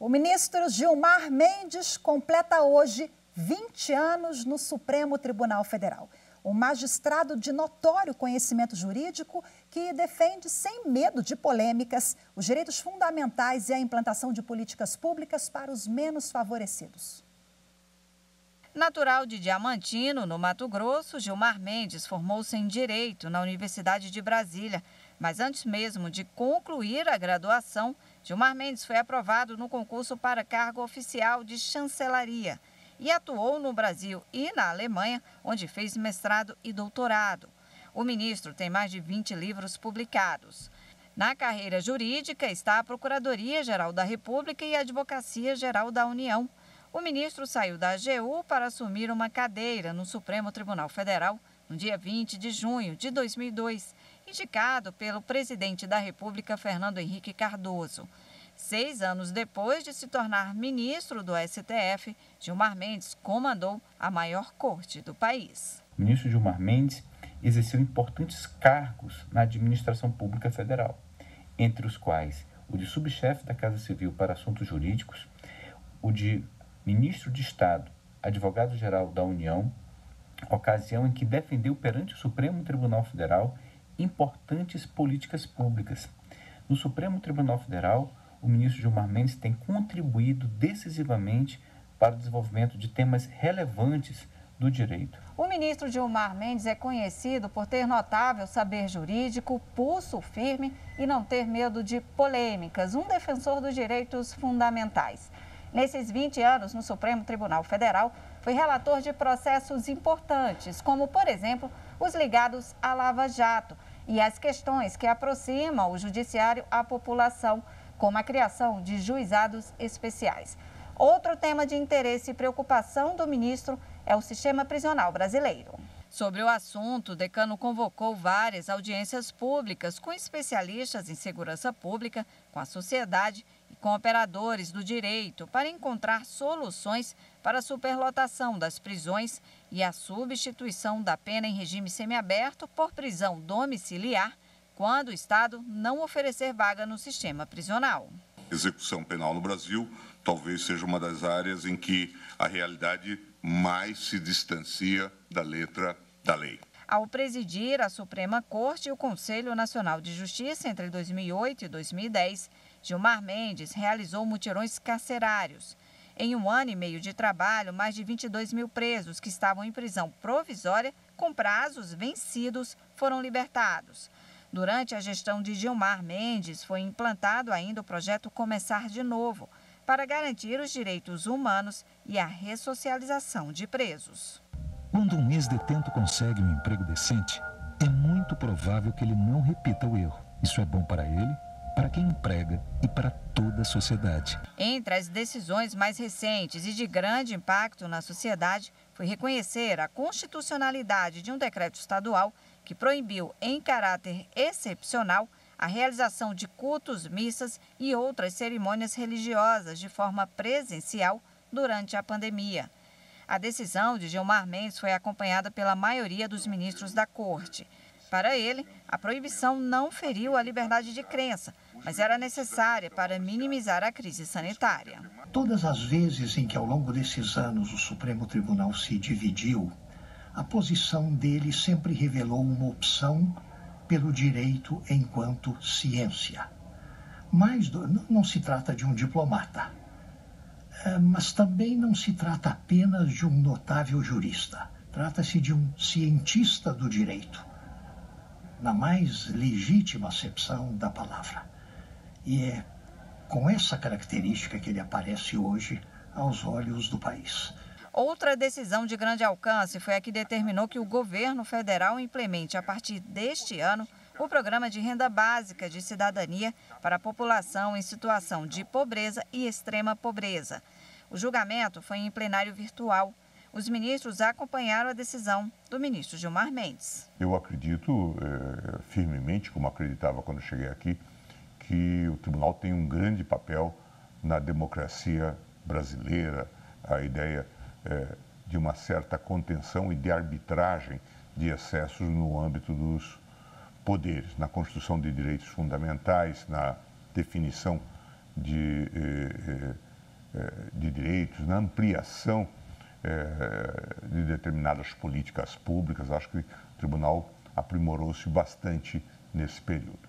O ministro Gilmar Mendes completa hoje 20 anos no Supremo Tribunal Federal. Um magistrado de notório conhecimento jurídico que defende sem medo de polêmicas os direitos fundamentais e a implantação de políticas públicas para os menos favorecidos. Natural de Diamantino, no Mato Grosso, Gilmar Mendes formou-se em Direito na Universidade de Brasília. Mas antes mesmo de concluir a graduação, Gilmar Mendes foi aprovado no concurso para cargo oficial de chancelaria e atuou no Brasil e na Alemanha, onde fez mestrado e doutorado. O ministro tem mais de 20 livros publicados. Na carreira jurídica está a Procuradoria-Geral da República e a Advocacia-Geral da União. O ministro saiu da AGU para assumir uma cadeira no Supremo Tribunal Federal no dia 20 de junho de 2002, indicado pelo presidente da República, Fernando Henrique Cardoso. 6 anos depois de se tornar ministro do STF, Gilmar Mendes comandou a maior corte do país. O ministro Gilmar Mendes exerceu importantes cargos na administração pública federal, entre os quais o de subchefe da Casa Civil para Assuntos Jurídicos, o de ministro de Estado, advogado-geral da União, ocasião em que defendeu perante o Supremo Tribunal Federal importantes políticas públicas. No Supremo Tribunal Federal, o ministro Gilmar Mendes tem contribuído decisivamente para o desenvolvimento de temas relevantes do direito. O ministro Gilmar Mendes é conhecido por ter notável saber jurídico, pulso firme e não ter medo de polêmicas, um defensor dos direitos fundamentais. Nesses 20 anos no Supremo Tribunal Federal, foi relator de processos importantes, como, por exemplo, os ligados à Lava Jato e as questões que aproximam o judiciário à população, como a criação de juizados especiais. Outro tema de interesse e preocupação do ministro é o sistema prisional brasileiro. Sobre o assunto, o decano convocou várias audiências públicas com especialistas em segurança pública, com a sociedade e com operadores do direito para encontrar soluções para a superlotação das prisões e a substituição da pena em regime semiaberto por prisão domiciliar quando o Estado não oferecer vaga no sistema prisional. Execução penal no Brasil talvez seja uma das áreas em que a realidade mais se distancia da letra da lei. Ao presidir a Suprema Corte e o Conselho Nacional de Justiça entre 2008 e 2010, Gilmar Mendes realizou mutirões carcerários. Em 1 ano e meio de trabalho, mais de 22 mil presos que estavam em prisão provisória com prazos vencidos foram libertados. Durante a gestão de Gilmar Mendes, foi implantado ainda o projeto Começar de Novo, para garantir os direitos humanos e a ressocialização de presos. Quando um ex-detento consegue um emprego decente, é muito provável que ele não repita o erro. Isso é bom para ele, para quem emprega e para toda a sociedade. Entre as decisões mais recentes e de grande impacto na sociedade, foi reconhecer a constitucionalidade de um decreto estadual que proibiu, em caráter excepcional, a realização de cultos, missas e outras cerimônias religiosas de forma presencial durante a pandemia. A decisão de Gilmar Mendes foi acompanhada pela maioria dos ministros da Corte. Para ele, a proibição não feriu a liberdade de crença, mas era necessária para minimizar a crise sanitária. Todas as vezes em que ao longo desses anos o Supremo Tribunal se dividiu, a posição dele sempre revelou uma opção pelo direito enquanto ciência. Mas não se trata de um diplomata, mas também não se trata apenas de um notável jurista. Trata-se de um cientista do direito, na mais legítima acepção da palavra. E é com essa característica que ele aparece hoje aos olhos do país. Outra decisão de grande alcance foi a que determinou que o governo federal implemente, a partir deste ano, o Programa de Renda Básica de Cidadania para a população em situação de pobreza e extrema pobreza. O julgamento foi em plenário virtual. Os ministros acompanharam a decisão do ministro Gilmar Mendes. Eu acredito firmemente, como acreditava quando cheguei aqui, que o tribunal tem um grande papel na democracia brasileira, a ideia de uma certa contenção e de arbitragem de excessos no âmbito dos poderes, na construção de direitos fundamentais, na definição de de direitos, na ampliação de determinadas políticas públicas. Acho que o tribunal aprimorou-se bastante nesse período.